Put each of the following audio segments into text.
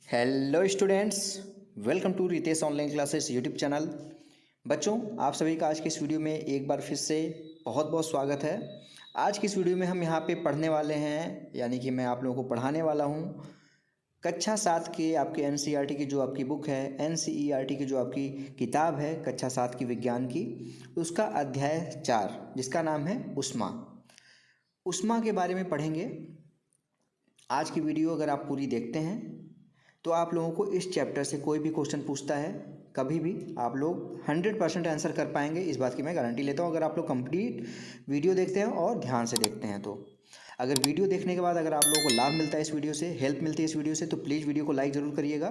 Hello students, welcome to Ritesh online classes YouTube channel. बच्चों, आप सभी का आज की इस वीडियो में एक बार फिर से बहुत बहुत स्वागत है। आज की इस वीडियो में हम यहाँ पे पढ़ने वाले हैं, यानी कि मैं आप लोगों को पढ़ाने वाला हूँ कक्षा 7 के आपके एनसीईआरटी की जो आपकी बुक है, एनसीईआरटी की जो आपकी किताब है कक्षा 7 की विज्ञान की, उसका अध्याय 4 जिसका नाम है उष्मा। उष्मा के बारे में पढ़ेंगे। आज की वीडियो अगर आप पूरी देखते हैं तो आप लोगों को इस चैप्टर से कोई भी क्वेश्चन पूछता है कभी भी आप लोग 100% आंसर कर पाएंगे, इस बात की मैं गारंटी लेता हूँ अगर आप लोग कंप्लीट वीडियो देखते हैं और ध्यान से देखते हैं। तो अगर वीडियो देखने के बाद अगर आप लोगों को लाभ मिलता है, इस वीडियो से हेल्प मिलती है इस वीडियो से, तो प्लीज़ वीडियो को लाइक ज़रूर करिएगा।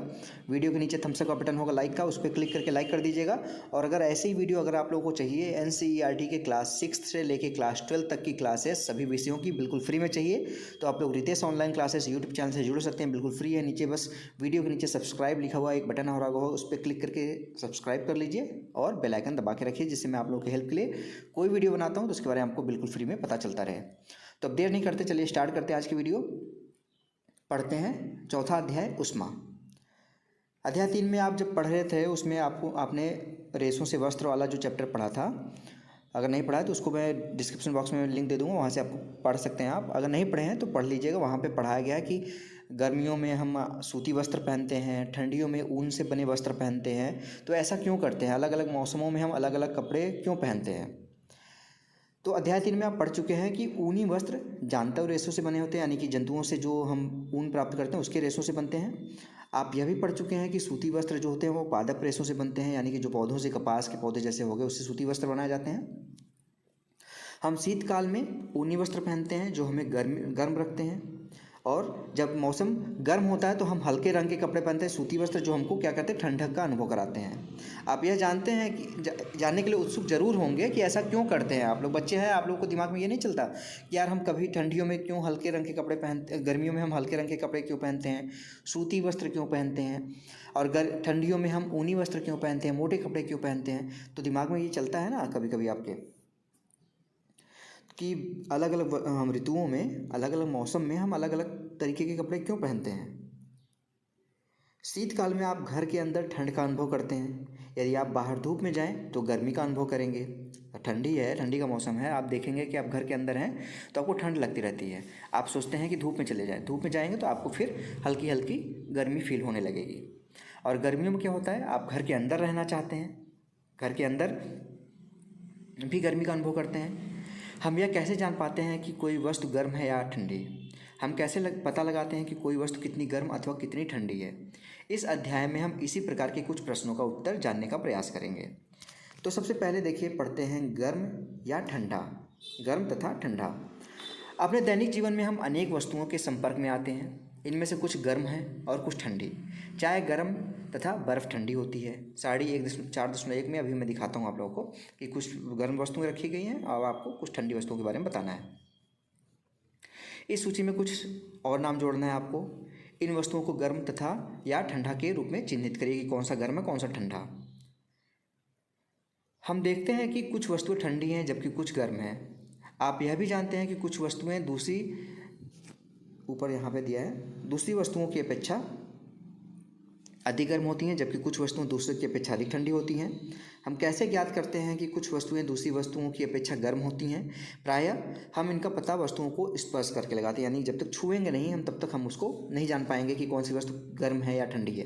वीडियो के नीचे थम्स अप का बटन होगा लाइक का, उस पर क्लिक करके लाइक कर दीजिएगा। और अगर ऐसे ही वीडियो अगर आप लोगों को चाहिए एनसीईआरटी के क्लास 6 से लेके क्लास 12 तक की क्लासेस सभी विषयों की बिल्कुल फ्री में चाहिए, तो आप लोग Ritesh online classes YouTube channel से जुड़ सकते हैं। बिल्कुल फ्री है। नीचे बस वीडियो के नीचे सब्सक्राइब लिखा हुआ एक बटन हो रहा होगा, उस पर क्लिक करके सब्सक्राइब कर लीजिए और बेल आइकन दबा के रखिए, जिससे मैं आप लोगों की हेल्प के लिए कोई वीडियो बनाता हूँ तो उसके बारे में आपको बिल्कुल फ्री में पता चलता रहे। तो अब देर नहीं करते, चलिए स्टार्ट करते हैं आज की वीडियो। पढ़ते हैं चौथा अध्याय उष्मा। अध्याय 3 में आप जब पढ़ रहे थे उसमें आपने रेशों से वस्त्र वाला जो चैप्टर पढ़ा था, अगर नहीं पढ़ा है तो उसको मैं डिस्क्रिप्शन बॉक्स में लिंक दे दूँगा, वहाँ से आपको पढ़ सकते हैं। आप अगर नहीं पढ़े हैं तो पढ़ लीजिएगा। वहाँ पे पढ़ाया गया है कि गर्मियों में हम सूती वस्त्र पहनते हैं, ठंडियों में ऊन से बने वस्त्र पहनते हैं। तो ऐसा क्यों करते हैं, अलग अलग मौसमों में हम अलग अलग कपड़े क्यों पहनते हैं। तो अध्याय 3 में आप पढ़ चुके हैं कि ऊनी वस्त्र जानवर रेशों से बने होते हैं, यानी कि जंतुओं से जो हम ऊन प्राप्त करते हैं उसके रेशों से बनते हैं। आप यह भी पढ़ चुके हैं कि सूती वस्त्र जो होते हैं वो पादप रेशों से बनते हैं, यानी कि जो पौधों से, कपास के पौधे जैसे हो गए, उससे सूती वस्त्र बनाए जाते हैं। हम शीतकाल में ऊनी वस्त्र पहनते हैं जो हमें गर्म रखते हैं, और जब मौसम गर्म होता है तो हम हल्के रंग के कपड़े पहनते हैं, सूती वस्त्र, जो हमको क्या कहते हैं, ठंडक का अनुभव कराते हैं। आप यह जानते हैं कि जानने के लिए उत्सुक जरूर होंगे कि ऐसा क्यों करते हैं। आप लोग बच्चे हैं, आप लोगों को दिमाग में ये नहीं चलता कि यार हम कभी ठंडियों में क्यों हल्के रंग के कपड़े पहनते, गर्मियों में हम हल्के रंग के कपड़े क्यों पहनते हैं, सूती वस्त्र क्यों पहनते हैं, और ठंडियों में हम ऊनी वस्त्र क्यों पहनते हैं, मोटे कपड़े क्यों पहनते हैं। तो दिमाग में ये चलता है ना कभी कभी आपके कि अलग अलग हम ऋतुओं में, अलग अलग मौसम में हम अलग अलग तरीके के कपड़े क्यों पहनते हैं। शीतकाल में आप घर के अंदर ठंड का अनुभव करते हैं, यदि आप बाहर धूप में जाएं तो गर्मी का अनुभव करेंगे। ठंडी है, ठंडी का मौसम है, आप देखेंगे कि आप घर के अंदर हैं तो आपको ठंड लगती रहती है। आप सोचते हैं कि धूप में चले जाएं, धूप में जाएंगे तो आपको फिर हल्की हल्की गर्मी फील होने लगेगी। और गर्मियों में क्या होता है, आप घर के अंदर रहना चाहते हैं, घर के अंदर भी गर्मी का अनुभव करते हैं। हम यह कैसे जान पाते हैं कि कोई वस्तु गर्म है या ठंडी। हम कैसे पता लगाते हैं कि कोई वस्तु कितनी गर्म अथवा कितनी ठंडी है। इस अध्याय में हम इसी प्रकार के कुछ प्रश्नों का उत्तर जानने का प्रयास करेंगे। तो सबसे पहले देखिए, पढ़ते हैं गर्म या ठंडा, गर्म तथा ठंडा। अपने दैनिक जीवन में हम अनेक वस्तुओं के संपर्क में आते हैं, इनमें से कुछ गर्म हैं और कुछ ठंडी। चाय गर्म तथा बर्फ़ ठंडी होती है। साड़ी 4.1 में अभी मैं दिखाता हूँ आप लोगों को कि कुछ गर्म वस्तुएं रखी गई हैं और आपको कुछ ठंडी वस्तुओं के बारे में बताना है। इस सूची में कुछ और नाम जोड़ना है आपको। इन वस्तुओं को गर्म तथा या ठंडा के रूप में चिन्हित करिए कि कौन सा गर्म है कौन सा ठंडा। हम देखते हैं कि कुछ वस्तुएं ठंडी हैं जबकि कुछ गर्म हैं। आप यह भी जानते हैं कि कुछ वस्तुएं दूसरी, ऊपर यहाँ पे दिया है, दूसरी वस्तुओं की अपेक्षा अधिक गर्म होती हैं जबकि कुछ वस्तुएं दूसरे की अपेक्षा अधिक ठंडी होती हैं। हम कैसे ज्ञात करते हैं कि कुछ वस्तुएं दूसरी वस्तुओं की अपेक्षा गर्म होती हैं। प्रायः हम इनका पता वस्तुओं को स्पर्श करके लगाते हैं, यानी जब तक छुएंगे नहीं हम तब तक हम उसको नहीं जान पाएंगे कि कौन सी वस्तु गर्म है या ठंडी है।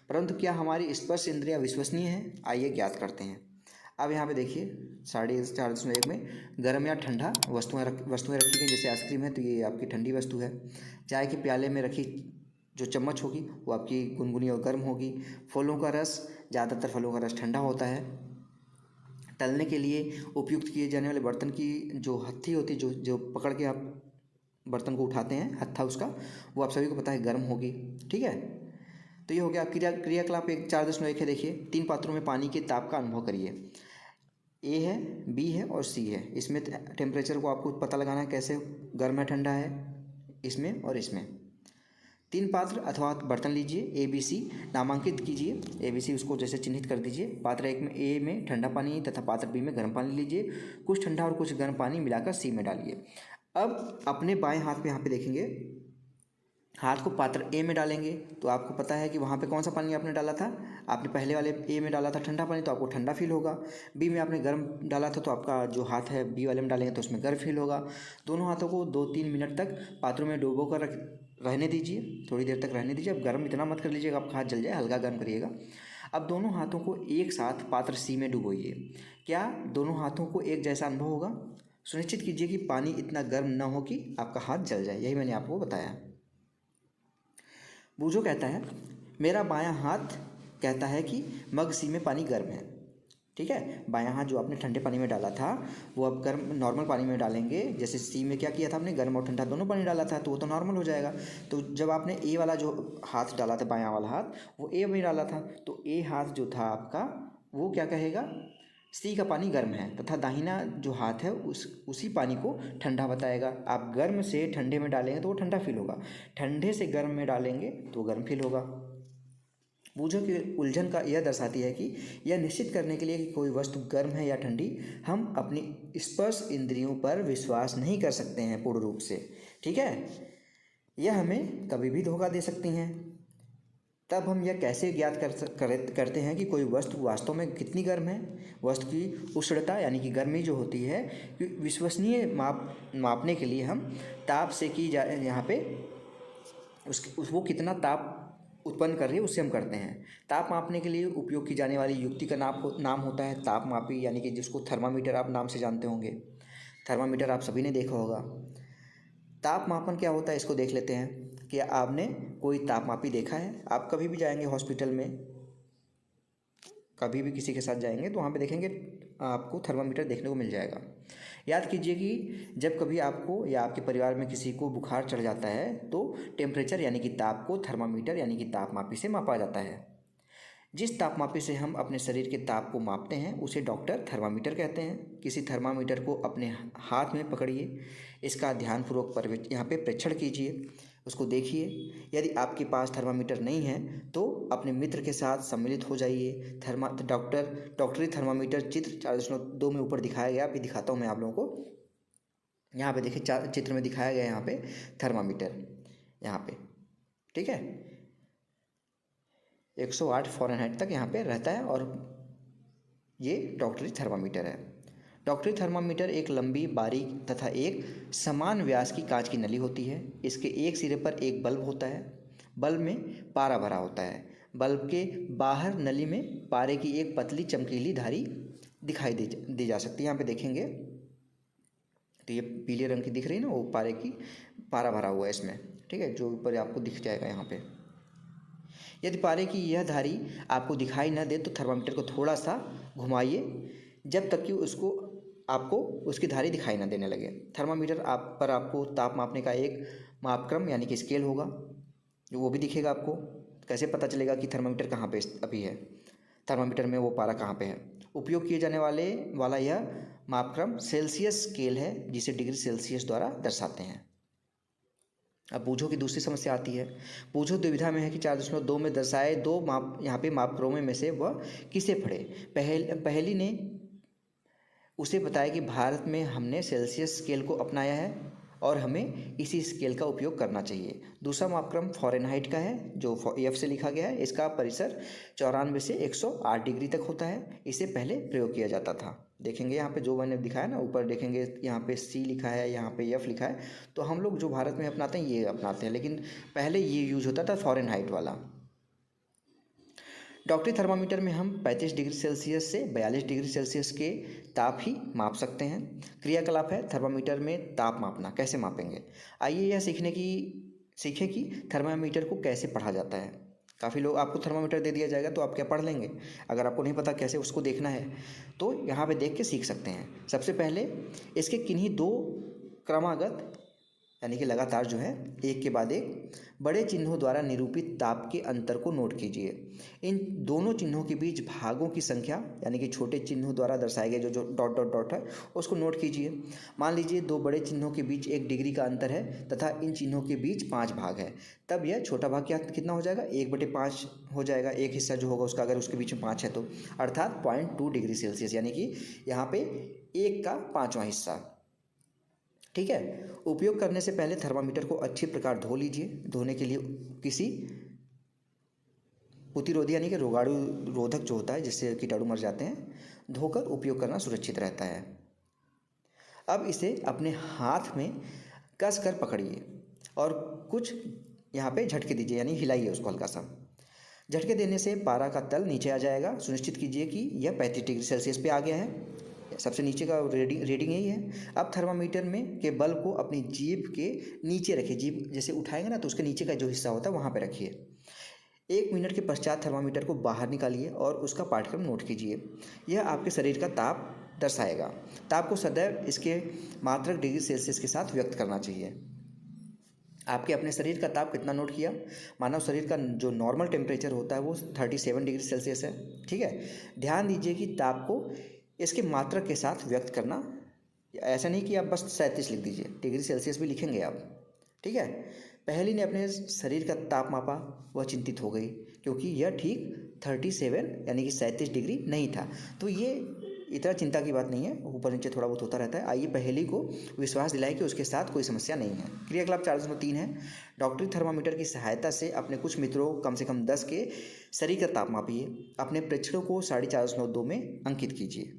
परंतु क्या हमारी स्पर्श इंद्रियां विश्वसनीय है, आइए ज्ञात करते हैं। अब यहाँ पे देखिए 4.1 में गर्म या ठंडा वस्तुएं रखी गई। जैसे आइसक्रीम है तो ये आपकी ठंडी वस्तु है। चाय के प्याले में रखी जो चम्मच होगी वो आपकी गुनगुनी और गर्म होगी। फलों का रस, ज़्यादातर फलों का रस ठंडा होता है। तलने के लिए उपयुक्त किए जाने वाले बर्तन की जो हत्थी होती है, जो पकड़ के आप बर्तन को उठाते हैं, हत्था उसका, वो आप सभी को पता है गर्म होगी। ठीक है, तो ये हो गया क्रियाकलाप 4.1 है। देखिए 3 पात्रों में पानी के ताप का अनुभव करिए। ए है, बी है और सी है। इसमें टेम्परेचर को आपको पता लगाना है कैसे, गर्म है ठंडा है, इसमें और इसमें। 3 पात्र अथवा बर्तन लीजिए, ए बी सी नामांकित कीजिए। ए बी सी उसको जैसे चिन्हित कर दीजिए। पात्र 1 में, ए में ठंडा पानी तथा पात्र बी में गर्म पानी लीजिए। कुछ ठंडा और कुछ गर्म पानी मिलाकर सी में डालिए। अब अपने बाएं हाथ में यहाँ पे देखेंगे हाथ को पात्र ए में डालेंगे तो आपको पता है कि वहाँ पे कौन सा पानी आपने डाला था, आपने पहले वाले ए में डाला था ठंडा पानी, तो आपको ठंडा फील होगा। बी में आपने गर्म डाला था तो आपका जो हाथ है बी वाले में डालेंगे तो उसमें गर्म फील होगा। दोनों हाथों को 2-3 मिनट तक पात्रों में डुबो कर रहने दीजिए, थोड़ी देर तक रहने दीजिए। अब गर्म इतना मत कर लीजिएगा आपका हाथ जल जाए, हल्का गर्म करिएगा। अब दोनों हाथों को एक साथ पात्र सी में डुबोइए। क्या दोनों हाथों को एक जैसा अनुभव होगा? सुनिश्चित कीजिए कि पानी इतना गर्म न हो कि आपका हाथ जल जाए, यही मैंने आपको बताया। बूझो कहता है मेरा बायां हाथ कहता है कि मग सी में पानी गर्म है। ठीक है, बायां हाथ जो आपने ठंडे पानी में डाला था वो अब गर्म नॉर्मल पानी में डालेंगे। जैसे सी में क्या किया था आपने, गर्म और ठंडा दोनों पानी डाला था तो वो तो नॉर्मल हो जाएगा। तो जब आपने ए वाला जो हाथ डाला था, बायां वाला हाथ, वो ए में डाला था तो ए हाथ जो था आपका वो क्या कहेगा, सी का पानी गर्म है, तथा दाहिना जो हाथ है उसी पानी को ठंडा बताएगा। आप गर्म से ठंडे में डालेंगे तो वो ठंडा फील होगा, ठंडे से गर्म में डालेंगे तो गर्म फील होगा। बूझो की उलझन का यह दर्शाती है कि यह निश्चित करने के लिए कि कोई वस्तु गर्म है या ठंडी, हम अपनी स्पर्श इंद्रियों पर विश्वास नहीं कर सकते हैं पूर्ण रूप से। ठीक है, यह हमें कभी भी धोखा दे सकती हैं। तब हम यह कैसे ज्ञात करते हैं कि कोई वस्तु वास्तव में कितनी गर्म है? वस्तु की उष्णता यानी कि गर्मी जो होती है, विश्वसनीय मापने के लिए हम ताप से की जाए यहाँ पे वो कितना ताप उत्पन्न कर रही है उससे हम करते हैं। ताप मापने के लिए उपयोग की जाने वाली युक्ति का नाम होता है तापमापी, यानी कि जिसको थर्मामीटर आप नाम से जानते होंगे। थर्मामीटर आप सभी ने देखा होगा। तापमापन क्या होता है इसको देख लेते हैं। कि आपने कोई तापमापी देखा है? आप कभी भी जाएंगे हॉस्पिटल में, कभी भी किसी के साथ जाएंगे तो वहाँ पे देखेंगे आपको थर्मामीटर देखने को मिल जाएगा। याद कीजिए कि जब कभी आपको या आपके परिवार में किसी को बुखार चढ़ जाता है तो टेम्परेचर यानी कि ताप को थर्मामीटर यानी कि तापमापी से मापा जाता है। जिस तापमापी से हम अपने शरीर के ताप को मापते हैं उसे डॉक्टर थर्मामीटर कहते हैं। किसी थर्मामीटर को अपने हाथ में पकड़िए, इसका ध्यानपूर्वक यहाँ पे परीक्षण कीजिए, उसको देखिए। यदि आपके पास थर्मामीटर नहीं है तो अपने मित्र के साथ सम्मिलित हो जाइए। डॉक्टरी थर्मामीटर चित्र 4.2 में ऊपर दिखाया गया, अभी दिखाता हूँ मैं आप लोगों को। यहाँ पे देखिए चित्र में दिखाया गया है यहाँ पे थर्मामीटर, यहाँ पे ठीक है 108 फ़ारेनहाइट तक यहाँ पे रहता है और ये डॉक्टरी थर्मामीटर है। डॉक्टरी थर्मामीटर एक लंबी, बारीक तथा एक समान व्यास की कांच की नली होती है। इसके एक सिरे पर एक बल्ब होता है। बल्ब में पारा भरा होता है। बल्ब के बाहर नली में पारे की एक पतली चमकीली धारी दिखाई दी जा सकती है। यहाँ पे देखेंगे तो ये पीले रंग की दिख रही है ना, वो पारे की पारा भरा हुआ है इसमें, ठीक है, जो ऊपर आपको दिख जाएगा यहाँ पे। यदि पारे की यह धारी आपको दिखाई न दे तो थर्मामीटर को थोड़ा सा घुमाइए जब तक कि आपको उसकी धारी दिखाई न देने लगे। थर्मामीटर आपको ताप मापने का एक मापक्रम यानी कि स्केल होगा, जो वो भी दिखेगा आपको। कैसे पता चलेगा कि थर्मामीटर कहाँ पे अभी है, थर्मामीटर में वो पारा कहाँ पे है? उपयोग किए जाने वाला यह मापक्रम सेल्सियस स्केल है, जिसे डिग्री सेल्सियस द्वारा दर्शाते हैं। अब बूझो की दूसरी समस्या आती है। बूझो दुविधा में है कि 4.2 में दर्शाए दो यहाँ पे मापक्रमों में से वह किसे पढ़े। पहली ने उसे बताया कि भारत में हमने सेल्सियस स्केल को अपनाया है और हमें इसी स्केल का उपयोग करना चाहिए। दूसरा मापक्रम फ़ारेनहाइट का है, जो एफ से लिखा गया है। इसका परिसर 94 से 108 डिग्री तक होता है। इसे पहले प्रयोग किया जाता था। देखेंगे यहाँ पे जो मैंने दिखाया ना, ऊपर देखेंगे यहाँ पे सी लिखा है, यहाँ पे एफ लिखा है। तो हम लोग जो भारत में अपनाते हैं ये अपनाते हैं, लेकिन पहले ये यूज होता था फ़ारेनहाइट वाला। डॉक्टरी थर्मामीटर में हम 35 डिग्री सेल्सियस से 42 डिग्री सेल्सियस के ताप ही माप सकते हैं। क्रियाकलाप है थर्मामीटर में ताप मापना। कैसे मापेंगे, आइए यह सीखें कि थर्मामीटर को कैसे पढ़ा जाता है। काफ़ी लोग, आपको थर्मामीटर दे दिया जाएगा तो आप क्या पढ़ लेंगे। अगर आपको नहीं पता कैसे उसको देखना है तो यहाँ पे देख के सीख सकते हैं। सबसे पहले इसके किन्हीं दो क्रमागत यानी कि लगातार जो है एक के बाद एक बड़े चिन्हों द्वारा निरूपित ताप के अंतर को नोट कीजिए। इन दोनों चिन्हों के बीच भागों की संख्या यानी कि छोटे चिन्हों द्वारा दर्शाए गए जो डॉट डॉट डॉट है उसको नोट कीजिए। मान लीजिए दो बड़े चिन्हों के बीच 1 डिग्री का अंतर है तथा इन चिन्हों के बीच 5 भाग है, तब यह छोटा भाग कितना हो जाएगा, 1/5 हो जाएगा। एक हिस्सा जो होगा उसका, अगर उसके बीच में 5 है तो, अर्थात 0.2 डिग्री सेल्सियस, यानी कि यहाँ पे 1 का 5वां हिस्सा। ठीक है। उपयोग करने से पहले थर्मामीटर को अच्छी प्रकार धो लीजिए। धोने के लिए किसी प्रतिरोधी यानी कि रोगाणु रोधक जो होता है जिससे कीटाणु मर जाते हैं, धोकर उपयोग करना सुरक्षित रहता है। अब इसे अपने हाथ में कस कर पकड़िए और कुछ यहाँ पे झटके दीजिए, यानी हिलाइए उसको हल्का सा। झटके देने से पारा का तल नीचे आ जाएगा। सुनिश्चित कीजिए कि यह 35 डिग्री सेल्सियस पे आ गया है। सबसे नीचे का रीडिंग यही है। अब थर्मामीटर में के बल्ब को अपनी जीभ के नीचे रखिए। जीभ जैसे उठाएंगे ना तो उसके नीचे का जो हिस्सा होता है वहाँ पे रखिए। 1 मिनट के पश्चात थर्मामीटर को बाहर निकालिए और उसका पाठक्रम नोट कीजिए। यह आपके शरीर का ताप दर्शाएगा। ताप को सदैव इसके मात्रक डिग्री सेल्सियस के साथ व्यक्त करना चाहिए। आपके अपने शरीर का ताप कितना नोट किया? मानव शरीर का जो नॉर्मल टेम्परेचर होता है वो 37 डिग्री सेल्सियस है। ठीक है, ध्यान दीजिए कि ताप को इसके मात्रक के साथ व्यक्त करना। ऐसा नहीं कि आप बस 37 लिख दीजिए, डिग्री सेल्सियस भी लिखेंगे आप। ठीक है, पहली ने अपने शरीर का ताप मापा, वह चिंतित हो गई क्योंकि यह ठीक 37 यानी कि 37 डिग्री नहीं था। तो ये इतना चिंता की बात नहीं है, ऊपर नीचे थोड़ा बहुत होता रहता है। आइए पहेली को विश्वास दिलाए कि उसके साथ कोई समस्या नहीं है। क्रियाकलाप 4.3 है। डॉक्टरी थर्मामीटर की सहायता से अपने कुछ मित्रों कम से कम 10 के शरीर का ताप मापिए। अपने प्रेक्षकों को 4.2 में अंकित कीजिए।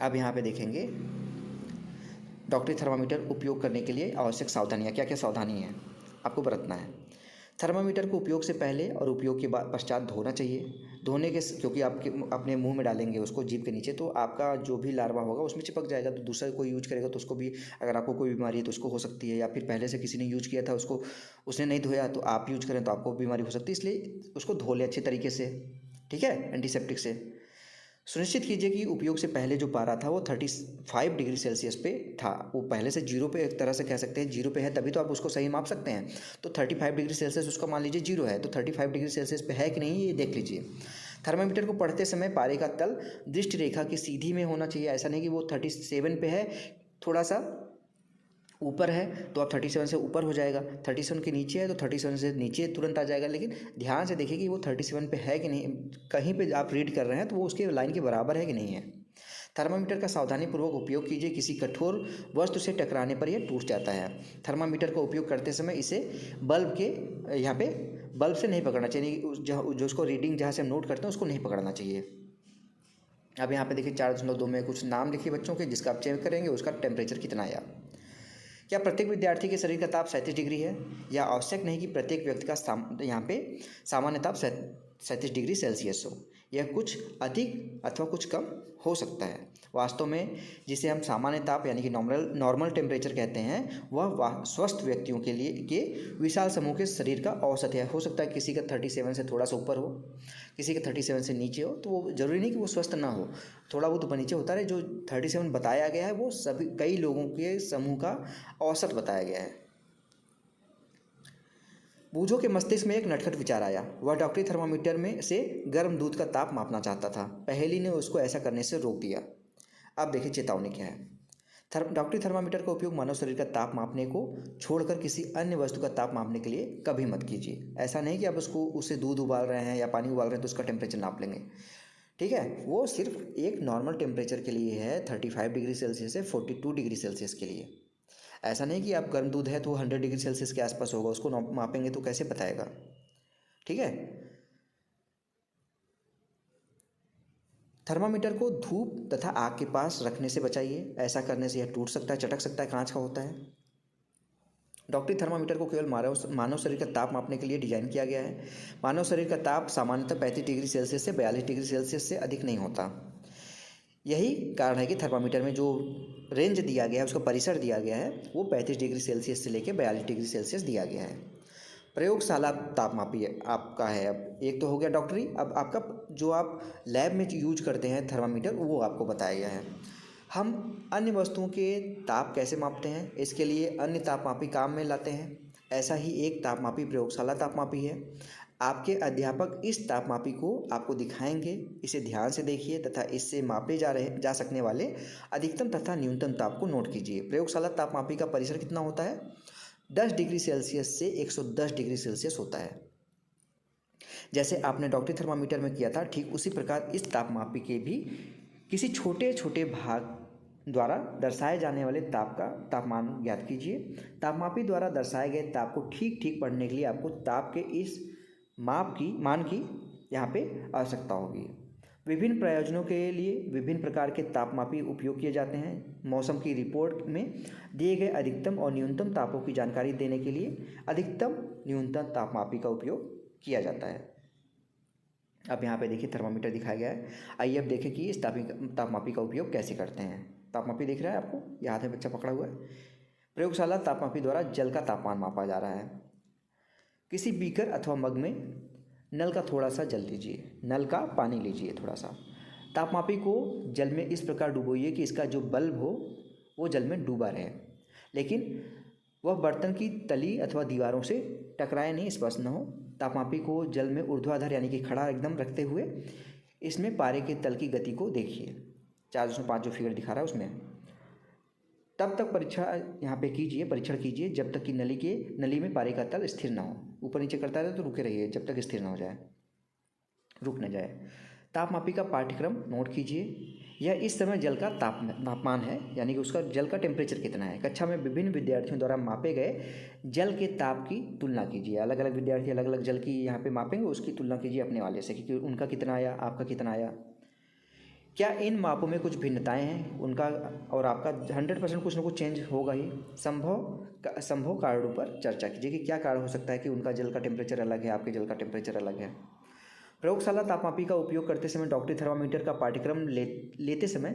अब यहाँ पे देखेंगे डॉक्टरी थर्मामीटर उपयोग करने के लिए आवश्यक सावधानियाँ। क्या क्या सावधानी है आपको बरतना है? थर्मामीटर को उपयोग से पहले और उपयोग के बाद पश्चात धोना चाहिए। धोने के क्योंकि आपके अपने मुंह में डालेंगे उसको जीभ के नीचे, तो आपका जो भी लार्वा होगा उसमें चिपक जाएगा। तो दूसरा कोई यूज करेगा तो उसको भी, अगर आपको कोई बीमारी है तो उसको हो सकती है, या फिर पहले से किसी ने यूज किया था उसको उसने नहीं धोया तो आप यूज करें तो आपको बीमारी हो सकती है। इसलिए उसको धो लें अच्छे तरीके से। ठीक है, एंटीसेप्टिक से। सुनिश्चित कीजिए कि उपयोग से पहले जो पारा था वो 35 डिग्री सेल्सियस पे था। वो पहले से जीरो पे, एक तरह से कह सकते हैं जीरो पे है, तभी तो आप उसको सही माप सकते हैं। तो 35 डिग्री सेल्सियस उसका मान लीजिए जीरो है, तो 35 डिग्री सेल्सियस पे है कि नहीं ये देख लीजिए। थर्मामीटर को पढ़ते समय पारे का तल दृष्टि रेखा की सीधी में होना चाहिए। ऐसा नहीं कि वो 37 पे है, थोड़ा सा ऊपर है तो आप 37 से ऊपर हो जाएगा, 37 के नीचे है तो 37 से नीचे तुरंत आ जाएगा। लेकिन ध्यान से देखिए कि वो 37 पे है कि नहीं। कहीं पे आप रीड कर रहे हैं तो वो उसके लाइन के बराबर है कि नहीं है। थर्मामीटर का सावधानीपूर्वक उपयोग कीजिए। किसी कठोर वस्तु से टकराने पर यह टूट जाता है। थर्मामीटर का उपयोग करते समय इसे बल्ब के यहाँ पे बल्ब से नहीं पकड़ना चाहिए। जो उसको रीडिंग जहाँ से हम नोट करते हैं उसको नहीं पकड़ना चाहिए। अब यहाँ पे देखिए 4.2 में कुछ नाम लिखिए बच्चों के, जिसका आप चेक करेंगे उसका टेम्परेचर कितना आया। क्या प्रत्येक विद्यार्थी के शरीर का ताप 37 डिग्री है? या आवश्यक नहीं कि प्रत्येक व्यक्ति का यहाँ पे सामान्य ताप 37 डिग्री सेल्सियस हो। यह कुछ अधिक अथवा कुछ कम हो सकता है। वास्तव में जिसे हम सामान्य ताप यानी कि नॉर्मल टेम्परेचर कहते हैं, वह स्वस्थ व्यक्तियों के लिए के विशाल समूह के शरीर का औसत है। हो सकता है किसी का 37 से थोड़ा सा ऊपर हो, किसी का 37 से नीचे हो, तो वो ज़रूरी नहीं कि वो स्वस्थ ना हो, थोड़ा बहुत ऊपर नीचे होता है। जो 37 बताया गया है वो सभी कई लोगों के समूह का औसत बताया गया है। बूझो के मस्तिष्क में एक नटखट विचार आया। वह डॉक्टरी थर्मामीटर में से गर्म दूध का ताप मापना चाहता था। पहेली ने उसको ऐसा करने से रोक दिया। अब देखिए चेतावनी क्या है। डॉक्टरी थर्मामीटर का उपयोग मानव शरीर का ताप मापने को छोड़कर किसी अन्य वस्तु का ताप मापने के लिए कभी मत कीजिए। ऐसा नहीं कि आप उससे दूध उबाल रहे हैं या पानी उबाल रहे हैं तो उसका टेम्परेचर नाप लेंगे। ठीक है, वो सिर्फ एक नॉर्मल टेम्परेचर के लिए है, 35 डिग्री सेल्सियस से 42 डिग्री सेल्सियस के लिए। ऐसा नहीं कि आप गर्म दूध है तो 100 डिग्री सेल्सियस के आसपास होगा, उसको मापेंगे तो कैसे बताएगा। ठीक है, थर्मामीटर को धूप तथा आग के पास रखने से बचाइए। ऐसा करने से यह टूट सकता है, चटक सकता है, कांच का होता है। डॉक्टरी थर्मामीटर को केवल मानव शरीर का ताप मापने के लिए डिजाइन किया गया है। मानव शरीर का ताप सामान्यतः 35 डिग्री सेल्सियस से 42 डिग्री सेल्सियस से अधिक नहीं होता। यही कारण है कि थर्मामीटर में जो रेंज दिया गया है, उसका परिसर दिया गया है, वो 35 डिग्री सेल्सियस से लेकर 42 डिग्री सेल्सियस दिया गया है। प्रयोगशाला तापमापी आपका है। अब एक तो हो गया डॉक्टरी, अब आपका जो आप लैब में यूज करते हैं थर्मामीटर, वो आपको बताया गया है। हम अन्य वस्तुओं के ताप कैसे मापते हैं, इसके लिए अन्य तापमापी काम में लाते हैं। ऐसा ही एक तापमापी प्रयोगशाला तापमापी है। आपके अध्यापक इस तापमापी को आपको दिखाएंगे। इसे ध्यान से देखिए तथा इससे मापे जा सकने वाले अधिकतम तथा न्यूनतम ताप को नोट कीजिए। प्रयोगशाला तापमापी का परिसर कितना होता है? 10 डिग्री सेल्सियस से 110 डिग्री सेल्सियस होता है। जैसे आपने डॉक्टरी थर्मामीटर में किया था, ठीक उसी प्रकार इस तापमापी के भी किसी छोटे छोटे भाग द्वारा दर्शाए जाने वाले ताप का तापमान ज्ञात कीजिए। तापमापी द्वारा दर्शाए गए ताप को ठीक ठीक पढ़ने के लिए आपको ताप के इस मान की यहाँ पे आवश्यकता होगी। विभिन्न प्रयोजनों के लिए विभिन्न प्रकार के तापमापी उपयोग किए जाते हैं। मौसम की रिपोर्ट में दिए गए अधिकतम और न्यूनतम तापों की जानकारी देने के लिए अधिकतम न्यूनतम तापमापी का उपयोग किया जाता है। अब यहाँ पे देखिए थर्मामीटर दिखाया गया है। आइए अब देखें कि इस तापमापी का उपयोग कैसे करते हैं। तापमापी दिख रहा है आपको, ये हाथ में बच्चा पकड़ा हुआ है। प्रयोगशाला तापमापी द्वारा जल का तापमान मापा जा रहा है। किसी बीकर अथवा मग में नल का थोड़ा सा जल लीजिए, नल का पानी लीजिए थोड़ा सा। तापमापी को जल में इस प्रकार डुबोइए कि इसका जो बल्ब हो वो जल में डूबा रहे, लेकिन वह बर्तन की तली अथवा दीवारों से टकराए नहीं, स्पर्श न हो। तापमापी को जल में ऊर्ध्वाधर यानी कि खड़ा एकदम रखते हुए इसमें पारे के तल की गति को देखिए, 4.5 जो फिगर दिखा रहा है उसमें। तब तक परीक्षण कीजिए जब तक कि नली में पारे का तल स्थिर ना हो। ऊपर नीचे करता रहे तो रुके रहिए जब तक स्थिर ना हो जाए, रुक न जाए। तापमापी का पाठ्यक्रम नोट कीजिए। यह इस समय जल का तापमान है, यानी कि उसका जल का टेम्परेचर कितना है। कक्षा में विभिन्न विद्यार्थियों द्वारा मापे गए जल के ताप की तुलना कीजिए। अलग अलग विद्यार्थी अलग अलग जल की यहाँ पे मापेंगे, उसकी तुलना कीजिए अपने वाले से कि उनका कितना आया, आपका कितना आया। क्या इन मापों में कुछ भिन्नताएं हैं, उनका और आपका 100% कुछ ना कुछ चेंज होगा ही। संभव कारणों पर चर्चा कीजिए कि क्या कारण हो सकता है कि उनका जल का टेम्परेचर अलग है, आपके जल का टेम्परेचर अलग है। प्रयोगशाला तापमापी का उपयोग करते समय डॉक्टरी थर्मामीटर का पाठ्यक्रम लेते समय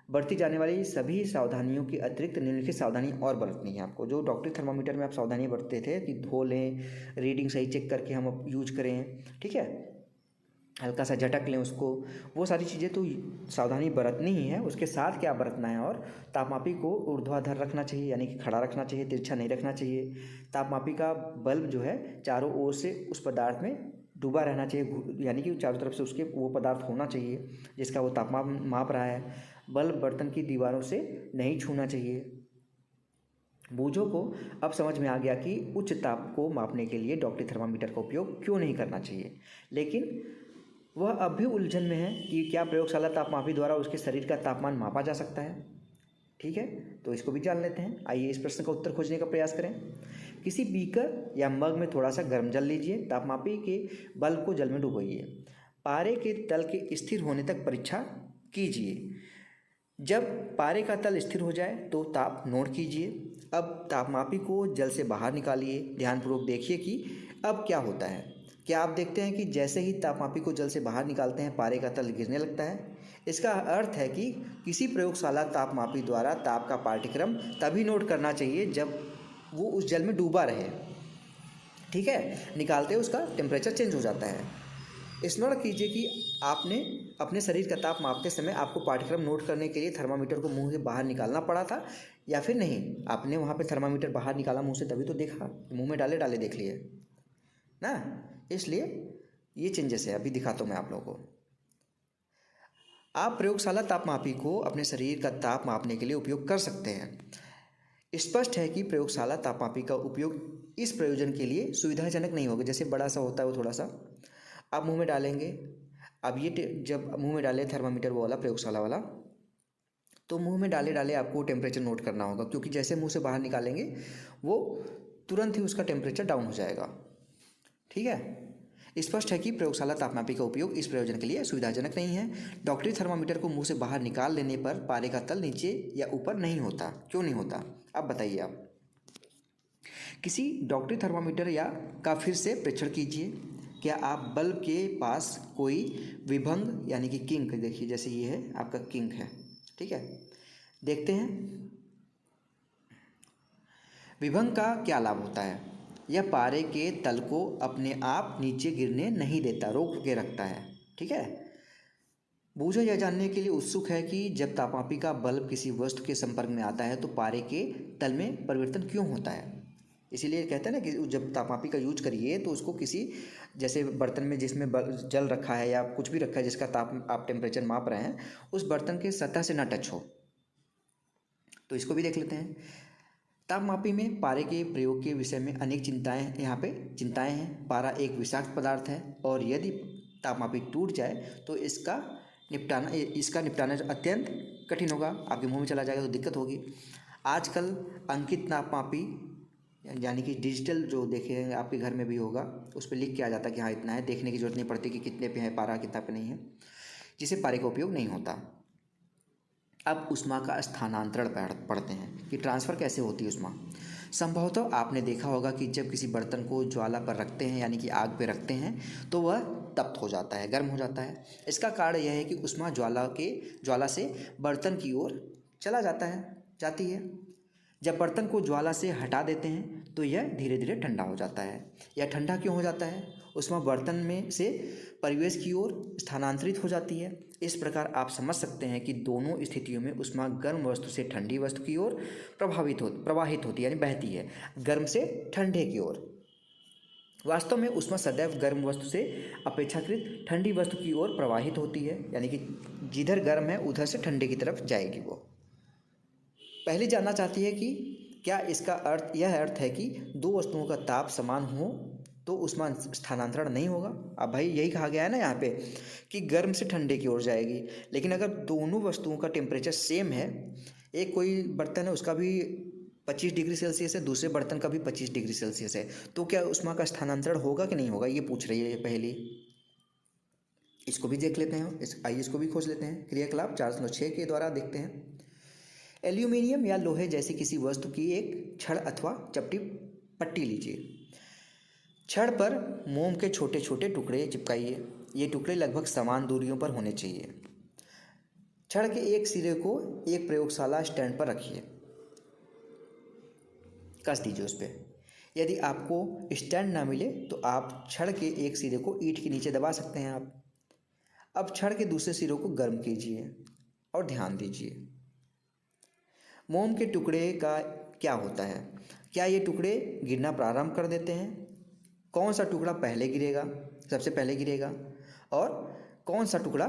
बरती जाने वाली सभी सावधानियों के अतिरिक्त निम्नलिखित सावधानी और बरतनी है आपको। जो डॉक्टरी थर्मामीटर में आप सावधानी बरतते थे कि धो लें, रीडिंग सही चेक करके हम यूज करें, ठीक है, हल्का सा झटक लें उसको, वो सारी चीज़ें तो सावधानी बरतनी ही है। उसके साथ क्या बरतना है, और तापमापी को ऊर्ध्वाधर रखना चाहिए यानी कि खड़ा रखना चाहिए, तिरछा नहीं रखना चाहिए। तापमापी का बल्ब जो है चारों ओर से उस पदार्थ में डूबा रहना चाहिए, यानी कि चारों तरफ से उसके वो पदार्थ होना चाहिए जिसका वो तापमान माप रहा है। बल्ब बर्तन की दीवारों से नहीं छूना चाहिए। बूझों को अब समझ में आ गया कि उच्च ताप को मापने के लिए डॉक्टरी थर्मामीटर का उपयोग क्यों नहीं करना चाहिए, लेकिन वह अब भी उलझन में है कि क्या प्रयोगशाला तापमापी द्वारा उसके शरीर का तापमान मापा जा सकता है। ठीक है, तो इसको भी जान लेते हैं। आइए इस प्रश्न का उत्तर खोजने का प्रयास करें। किसी बीकर या मग में थोड़ा सा गर्म जल लीजिए। तापमापी के बल्ब को जल में डुबोइए। पारे के तल के स्थिर होने तक परीक्षा कीजिए। जब पारे का तल स्थिर हो जाए तो ताप नोट कीजिए। अब तापमापी को जल से बाहर निकालिए। ध्यानपूर्वक देखिए कि अब क्या होता है। क्या आप देखते हैं कि जैसे ही तापमापी को जल से बाहर निकालते हैं पारे का तल गिरने लगता है। इसका अर्थ है कि किसी प्रयोगशाला तापमापी द्वारा ताप का पाठ्यक्रम तभी नोट करना चाहिए जब वो उस जल में डूबा रहे। ठीक है, निकालते उसका टेम्परेचर चेंज हो जाता है। स्मरण कीजिए कि आपने अपने शरीर का ताप मापते समय आपको पाठ्यक्रम नोट करने के लिए थर्मामीटर को मुंह से बाहर निकालना पड़ा था या फिर नहीं। आपने वहाँ पे थर्मामीटर बाहर निकाला मुंह से तभी तो देखा, मुंह में डाले देख लिए ना, इसलिए ये चेंजेस है। अभी दिखाता हूँ मैं आप लोगों को। आप प्रयोगशाला तापमापी को अपने शरीर का ताप मापने के लिए उपयोग कर सकते हैं। स्पष्ट है कि प्रयोगशाला तापमापी का उपयोग इस प्रयोजन के लिए सुविधाजनक नहीं होगा। जैसे बड़ा सा होता है वो थोड़ा सा आप मुंह में डालेंगे। अब ये जब मुंह में डालें थर्मामीटर वो वाला प्रयोगशाला वाला, तो मुंह में डाले आपको टेम्परेचर नोट करना होगा, क्योंकि जैसे मुंह से बाहर निकालेंगे वो तुरंत ही उसका टेम्परेचर डाउन हो जाएगा। ठीक है, स्पष्ट है कि प्रयोगशाला तापमापी का उपयोग इस प्रयोजन के लिए सुविधाजनक नहीं है। डॉक्टरी थर्मामीटर को मुंह से बाहर निकाल लेने पर पारे का तल नीचे या ऊपर नहीं होता। क्यों नहीं होता, अब बताइए आप। किसी डॉक्टरी थर्मामीटर या का फिर से परीक्षण कीजिए। क्या आप बल्ब के पास कोई विभंग यानी कि किंक, देखिए जैसे ये है आपका किंक है, ठीक है, देखते हैं विभंग का क्या लाभ होता है। यह पारे के तल को अपने आप नीचे गिरने नहीं देता, रोक के रखता है। ठीक है, बूझो यह जानने के लिए उत्सुक है कि जब तापमापी का बल्ब किसी वस्तु के संपर्क में आता है तो पारे के तल में परिवर्तन क्यों होता है। इसीलिए कहते हैं ना कि जब तापमापी का यूज करिए तो उसको किसी जैसे बर्तन में जिसमें जल रखा है या कुछ भी रखा है जिसका ताप आप टेम्परेचर माप रहे हैं, उस बर्तन के सतह से ना टच हो। तो इसको भी देख लेते हैं। तापमापी में पारे के प्रयोग के विषय में अनेक चिंताएं हैं। पारा एक विषाक्त पदार्थ है और यदि तापमापी टूट जाए तो इसका निपटाना अत्यंत कठिन होगा, आपके मुंह में चला जाएगा तो दिक्कत होगी। आजकल अंकित नापमापी यानी कि डिजिटल जो देखेंगे आपके घर में भी होगा, उस पर लिख के आ जाता है कि हाँ इतना है, देखने की जरूरत नहीं पड़ती कि कितने पे है पारा, कितना पे नहीं है, जिससे पारे का उपयोग नहीं होता। अब ऊष्मा का स्थानांतरण पढ़ते हैं कि ट्रांसफ़र कैसे होती है ऊष्मा। संभवतः आपने देखा होगा कि जब किसी बर्तन को ज्वाला पर रखते हैं यानी कि आग पे रखते हैं तो वह तप्त हो जाता है, गर्म हो जाता है। इसका कारण यह है कि ऊष्मा ज्वाला से बर्तन की ओर जाती है। जब बर्तन को ज्वाला से हटा देते हैं तो यह धीरे धीरे ठंडा हो जाता है। यह ठंडा क्यों हो जाता है? ऊष्मा बर्तन में से परिवेश की ओर स्थानांतरित हो जाती है। इस प्रकार आप समझ सकते हैं कि दोनों स्थितियों में ऊष्मा गर्म वस्तु से ठंडी वस्तु की ओर प्रवाहित होती है, यानी बहती है, गर्म से ठंडे की ओर। वास्तव में ऊष्मा सदैव गर्म वस्तु से अपेक्षाकृत ठंडी वस्तु की ओर प्रवाहित होती है, यानी कि जिधर गर्म है उधर से ठंडे की तरफ जाएगी। वो पहले जानना चाहती है कि क्या इसका अर्थ है कि दो वस्तुओं का ताप समान हो तो ऊष्मा स्थानांतरण नहीं होगा। अब भाई यही कहा गया है ना यहाँ पे कि गर्म से ठंडे की ओर जाएगी, लेकिन अगर दोनों वस्तुओं का टेम्परेचर सेम है, एक कोई बर्तन है उसका भी 25 डिग्री सेल्सियस है, दूसरे बर्तन का भी 25 डिग्री सेल्सियस है, तो क्या ऊष्मा का स्थानांतरण होगा कि नहीं होगा, ये पूछ रही है ये पहली। इसको भी देख लेते हैं, आइए इसको भी खोज लेते हैं। क्रियाकलाप 406 के द्वारा देखते हैं। एल्यूमिनियम या लोहे जैसी किसी वस्तु की एक छड़ अथवा चपटी पट्टी लीजिए। छड़ पर मोम के छोटे छोटे टुकड़े चिपकाइए। ये टुकड़े लगभग समान दूरियों पर होने चाहिए। छड़ के एक सिरे को एक प्रयोगशाला स्टैंड पर रखिए, कस दीजिए उस पर। यदि आपको स्टैंड ना मिले तो आप छड़ के एक सिरे को ईंट के नीचे दबा सकते हैं आप। अब छड़ के दूसरे सिरों को गर्म कीजिए और ध्यान दीजिए, मोम के टुकड़े का क्या होता है? क्या ये टुकड़े गिरना प्रारंभ कर देते हैं? कौन सा टुकड़ा सबसे पहले गिरेगा और कौन सा टुकड़ा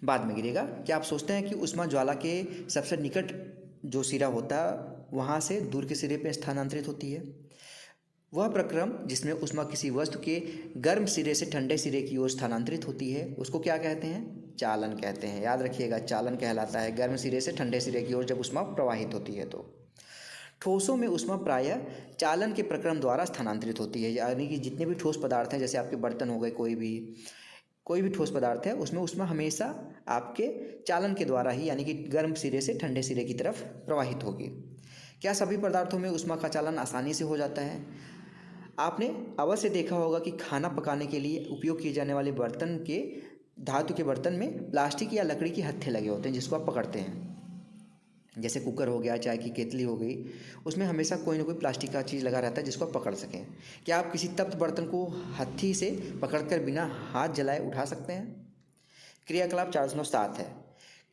बाद में गिरेगा? क्या आप सोचते हैं कि ऊष्मा ज्वाला के सबसे निकट जो सिरा होता है वहाँ से दूर के सिरे पर स्थानांतरित होती है? वह प्रक्रम जिसमें ऊष्मा किसी वस्तु के गर्म सिरे से ठंडे सिरे की ओर स्थानांतरित होती है उसको क्या कहते हैं? चालन कहते हैं। याद रखिएगा, चालन कहलाता है गर्म सिरे से ठंडे सिरे की ओर जब ऊष्मा प्रवाहित होती है। तो ठोसों में ऊष्मा प्रायः चालन के प्रक्रम द्वारा स्थानांतरित होती है, यानी कि जितने भी ठोस पदार्थ हैं, जैसे आपके बर्तन हो गए, कोई भी ठोस पदार्थ है, उसमें ऊष्मा हमेशा आपके चालन के द्वारा ही, यानी कि गर्म सिरे से ठंडे सिरे की तरफ प्रवाहित होगी। क्या सभी पदार्थों में ऊष्मा का चालन आसानी से हो जाता है? आपने अवश्य देखा होगा कि खाना पकाने के लिए उपयोग किए जाने वाले धातु के बर्तन में प्लास्टिक या लकड़ी के हत्थे लगे होते हैं जिसको आप पकड़ते हैं। जैसे कुकर हो गया, चाय की केतली हो गई, उसमें हमेशा कोई ना कोई प्लास्टिक का चीज़ लगा रहता है जिसको आप पकड़ सकें। क्या आप किसी तप्त बर्तन को हत्थी से पकड़कर बिना हाथ जलाए उठा सकते हैं? क्रियाकलाप 407 है।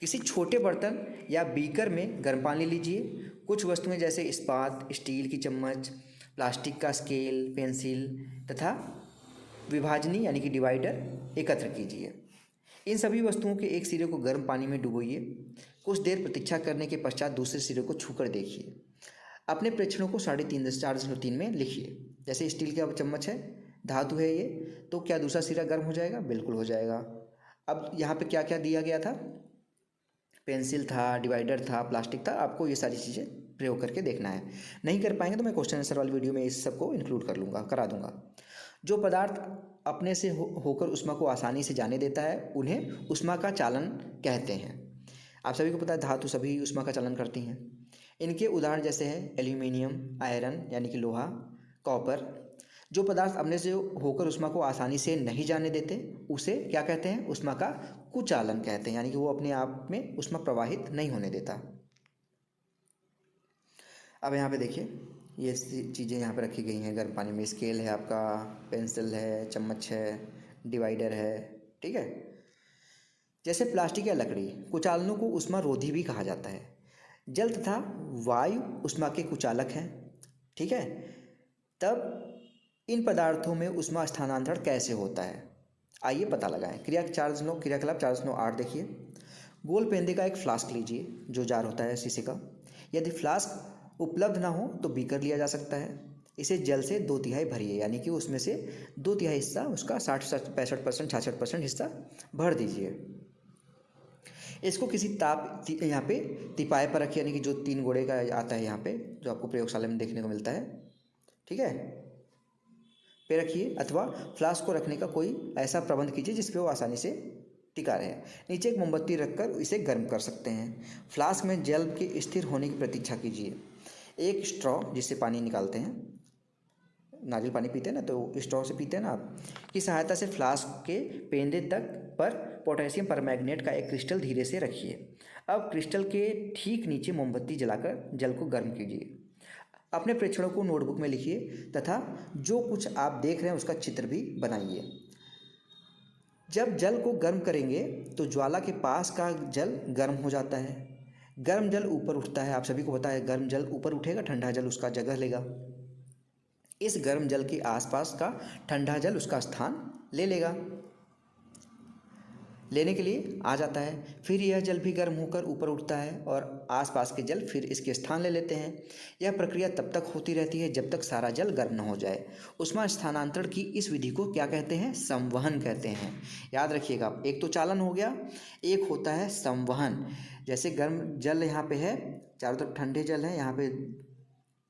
किसी छोटे बर्तन या बीकर में गर्म पानी लीजिए। कुछ वस्तुएं जैसे इस्पात, स्टील की चम्मच, प्लास्टिक का स्केल, पेंसिल तथा विभाजनी यानी कि डिवाइडर एकत्र कीजिए। इन सभी वस्तुओं के एक सिरे को गर्म पानी में डुबोइए। कुछ देर प्रतीक्षा करने के पश्चात दूसरे सिरे को छूकर देखिए। अपने प्रेक्षणों को 3.5 में लिखिए। जैसे स्टील का चम्मच है, धातु है ये, तो क्या दूसरा सिरा गर्म हो जाएगा? बिल्कुल हो जाएगा। अब यहाँ पे क्या क्या दिया गया था? पेंसिल था, डिवाइडर था, प्लास्टिक था। आपको ये सारी चीज़ें प्रयोग करके देखना है। नहीं कर पाएंगे तो मैं क्वेश्चन आंसर वाली वीडियो में इस सबको इंक्लूड करा दूंगा। जो पदार्थ अपने से होकर ऊष्मा को आसानी से जाने देता है उन्हें ऊष्मा का चालन कहते हैं। आप सभी को पता है धातु सभी ऊष्मा का चालन करती हैं। इनके उदाहरण जैसे हैं एल्यूमिनियम, आयरन यानी कि लोहा, कॉपर। जो पदार्थ अपने से होकर ऊष्मा को आसानी से नहीं जाने देते उसे क्या कहते हैं? ऊष्मा का कुचालन कहते हैं, यानी कि वो अपने आप में ऊष्मा प्रवाहित नहीं होने देता। अब यहाँ पे देखिए, ये चीज़ें यहाँ पे रखी गई हैं गर्म पानी में। स्केल है आपका, पेंसिल है, चम्मच है, डिवाइडर है, ठीक है। जैसे प्लास्टिक या लकड़ी, कुचालनों को ऊष्मा रोधी भी कहा जाता है। जल तथा वायु ऊष्मा के कुचालक हैं, ठीक है। तब इन पदार्थों में ऊष्मा स्थानांतरण कैसे होता है, आइए पता लगाएं। क्रियाकलाप 408 देखिए। गोल पेंदे का एक फ्लास्क लीजिए, जो जार होता है शीशे का। यदि फ्लास्क उपलब्ध ना हो तो बीकर लिया जा सकता है। इसे जल से 2/3 भरिए, यानी कि उसमें से 2/3 हिस्सा उसका 60-65% 66% हिस्सा भर दीजिए। इसको किसी यहाँ पे तिपाए पर रखिए, यानी कि जो 3 गोड़े का आता है यहाँ पे, जो आपको प्रयोगशाला में देखने को मिलता है, ठीक है, पे रखिए। अथवा फ्लास्क को रखने का कोई ऐसा प्रबंध कीजिए जिस पे वो आसानी से टिका रहे। नीचे एक मोमबत्ती रखकर इसे गर्म कर सकते हैं। फ्लास्क में जल के स्थिर होने की प्रतीक्षा कीजिए। एक स्ट्रॉ, जिससे पानी निकालते हैं, नारियल पानी पीते हैं ना, तो स्ट्रॉ से पीते हैं ना आप, की सहायता से फ्लास्क के पेंदे तक पर पोटेशियम परमैंगनेट का एक क्रिस्टल धीरे से रखिए। अब क्रिस्टल के ठीक नीचे मोमबत्ती जलाकर जल को गर्म कीजिए। अपने प्रेक्षणों को नोटबुक में लिखिए तथा जो कुछ आप देख रहे हैं उसका चित्र भी बनाइए। जब जल को गर्म करेंगे तो ज्वाला के पास का जल गर्म हो जाता है। गर्म जल ऊपर उठता है, आप सभी को पता है, गर्म जल ऊपर उठेगा, ठंडा जल उसका जगह लेगा। इस गर्म जल के आसपास का ठंडा जल उसका स्थान ले लेगा, लेने के लिए आ जाता है। फिर यह जल भी गर्म होकर ऊपर उठता है और आसपास के जल फिर इसके स्थान ले लेते हैं। यह प्रक्रिया तब तक होती रहती है जब तक सारा जल गर्म न हो जाए। उष्मा स्थानांतरण की इस विधि को क्या कहते हैं? संवहन कहते हैं। याद रखिएगा, एक तो चालन हो गया, एक होता है संवहन। जैसे गर्म जल यहाँ पे है, चारों तरफ ठंडे जल है, यहाँ पे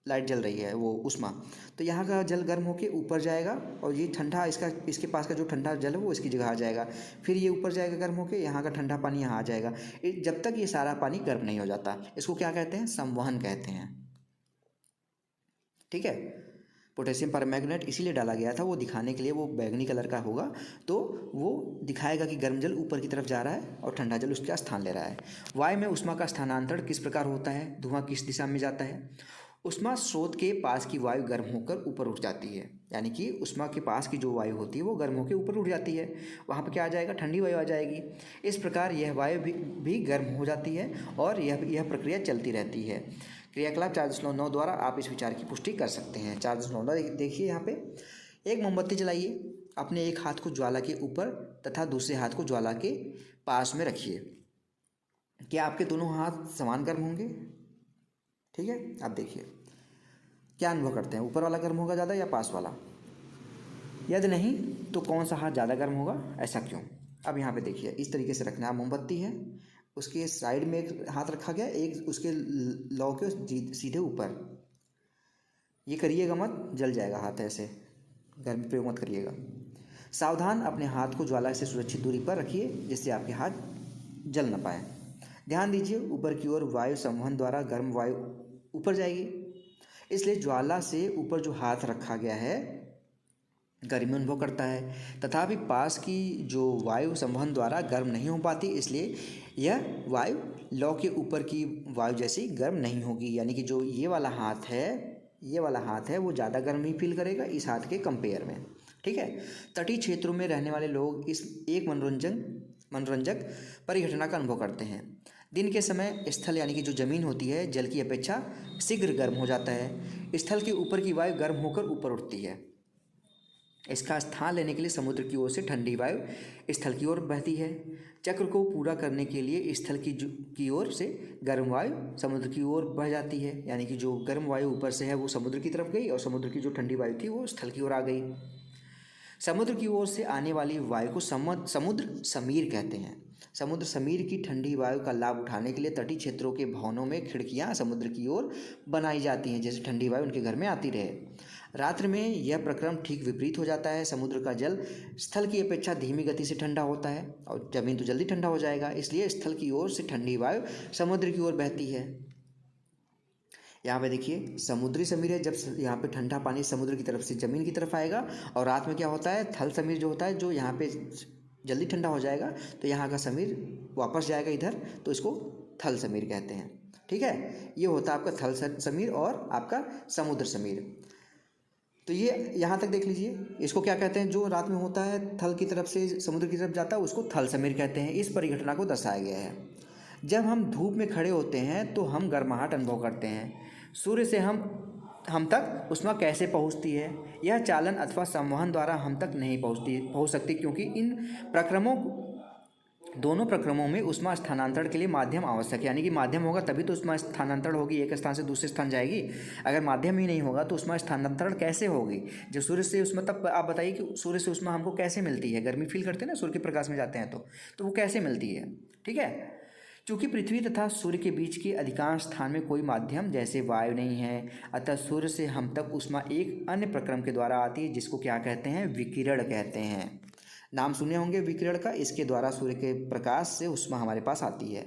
लाइट जल रही है, वो उष्मा, तो यहाँ का जल गर्म होके ऊपर जाएगा और ये ठंडा, इसके पास का जो ठंडा जल है वो इसकी जगह आ जाएगा। फिर ये ऊपर जाएगा गर्म होके, यहाँ का ठंडा पानी यहाँ आ जाएगा। जब तक ये सारा पानी गर्म नहीं हो जाता, इसको क्या कहते हैं? संवहन कहते हैं। ठीक है, पोटेशियम परमैंगनेट इसीलिए डाला गया था, वो दिखाने के लिए, वो बैंगनी कलर का होगा तो वो दिखाएगा कि गर्म जल ऊपर की तरफ जा रहा है और ठंडा जल उसका स्थान ले रहा है। वायु में उष्मा का स्थानांतरण किस प्रकार होता है? धुआं किस दिशा में जाता है? उष्मा स्रोत के पास की वायु गर्म होकर ऊपर उठ जाती है, यानी कि उष्मा के पास की जो वायु होती है वो गर्म होकर ऊपर उठ जाती है। वहाँ पर क्या आ जाएगा? ठंडी वायु आ जाएगी। इस प्रकार यह वायु भी गर्म हो जाती है और यह प्रक्रिया चलती रहती है। क्रियाकलाप 4.9 द्वारा आप इस विचार की पुष्टि कर सकते हैं। 4.9 देखिए, यहाँ पे एक मोमबत्ती जलाइए, अपने एक हाथ को ज्वाला के ऊपर तथा दूसरे हाथ को ज्वाला के पास में रखिए। क्या आपके दोनों हाथ समान गर्म होंगे? ठीक है, आप देखिए क्या अनुभव करते हैं, ऊपर वाला गर्म होगा ज़्यादा या पास वाला? यदि नहीं तो कौन सा हाथ ज़्यादा गर्म होगा, ऐसा क्यों? अब यहाँ पे देखिए, इस तरीके से रखना है। मोमबत्ती है, उसके साइड में एक हाथ रखा गया, एक उसके लौ के सीधे ऊपर। ये करिएगा मत, जल जाएगा हाथ, ऐसे गर्म प्रयोग मत करिएगा। सावधान, अपने हाथ को ज्वाला से सुरक्षित दूरी पर रखिए जिससे आपके हाथ जल न पाए। ध्यान दीजिए, ऊपर की ओर वायु संवहन द्वारा गर्म वायु ऊपर जाएगी, इसलिए ज्वाला से ऊपर जो हाथ रखा गया है गर्मी अनुभव करता है। तथापि पास की जो वायु संवहन द्वारा गर्म नहीं हो पाती, इसलिए यह वायु लौ के ऊपर की वायु जैसी गर्म नहीं होगी। यानी कि जो ये वाला हाथ है वो ज़्यादा गर्म ही फील करेगा इस हाथ के कंपेयर में। ठीक है, तटीय क्षेत्रों में रहने वाले लोग इस एक मनोरंजक परिघटना का अनुभव करते हैं। दिन के समय स्थल, यानी कि जो ज़मीन होती है, जल की अपेक्षा शीघ्र गर्म हो जाता है। स्थल के ऊपर की वायु गर्म होकर ऊपर उठती है। इसका स्थान लेने के लिए समुद्र की ओर से ठंडी वायु स्थल की ओर बहती है। चक्र को पूरा करने के लिए स्थल की ओर से गर्म वायु समुद्र की ओर बह जाती है, यानी कि जो गर्म वायु ऊपर से है वो समुद्र की तरफ गई और समुद्र की जो ठंडी वायु थी वो स्थल की ओर आ गई। समुद्र की ओर से आने वाली वायु को समुद्र समीर कहते हैं। समुद्र समीर की ठंडी वायु का लाभ उठाने के लिए तटीय क्षेत्रों के भवनों में खिड़कियां समुद्र की ओर बनाई जाती हैं, जैसे ठंडी वायु उनके घर में आती रहे। रात्रि में यह प्रक्रम ठीक विपरीत हो जाता है। समुद्र का जल स्थल की अपेक्षा धीमी गति से ठंडा होता है और जमीन तो जल्दी ठंडा हो जाएगा, इसलिए स्थल की ओर से ठंडी वायु समुद्र की ओर बहती है। यहाँ पे देखिए, समुद्री समीर है, जब यहाँ पे ठंडा पानी समुद्र की तरफ से ज़मीन की तरफ आएगा, और रात में क्या होता है, थल समीर जो होता है, जो यहाँ पे जल्दी ठंडा हो जाएगा, तो यहाँ का समीर वापस जाएगा इधर, तो इसको थल समीर कहते हैं। ठीक है, ये होता है आपका थल समीर और आपका समुद्र समीर। तो ये यहाँ तक देख लीजिए, इसको क्या कहते हैं, जो रात में होता है थल की तरफ से समुद्र की तरफ जाता है, उसको थल समीर कहते हैं। इस परिघटना को दर्शाया गया है। जब हम धूप में खड़े होते हैं तो हम गर्माहट अनुभव करते हैं। सूर्य से हम तक उष्मा कैसे पहुंचती है? यह चालन अथवा संवहन द्वारा हम तक नहीं पहुंच सकती, क्योंकि इन दोनों प्रक्रमों में उष्मा स्थानांतरण के लिए माध्यम आवश्यक है। यानी कि माध्यम होगा तभी तो उष्मा स्थानांतरण होगी, एक स्थान से दूसरे स्थान जाएगी। अगर माध्यम ही नहीं होगा तो उष्मा स्थानांतरण कैसे होगी? जो सूर्य से उष्मा, तब आप बताइए कि सूर्य से उष्मा हमको कैसे मिलती है? गर्मी फील करते हैं ना, सूर्य के प्रकाश में जाते हैं तो वो कैसे मिलती है? ठीक है, चूँकि पृथ्वी तथा सूर्य के बीच के अधिकांश स्थान में कोई माध्यम जैसे वायु नहीं है, अतः सूर्य से हम तक ऊष्मा एक अन्य प्रक्रम के द्वारा आती है जिसको क्या कहते हैं, विकिरण कहते हैं। नाम सुने होंगे विकिरण का, इसके द्वारा सूर्य के प्रकाश से ऊष्मा हमारे पास आती है।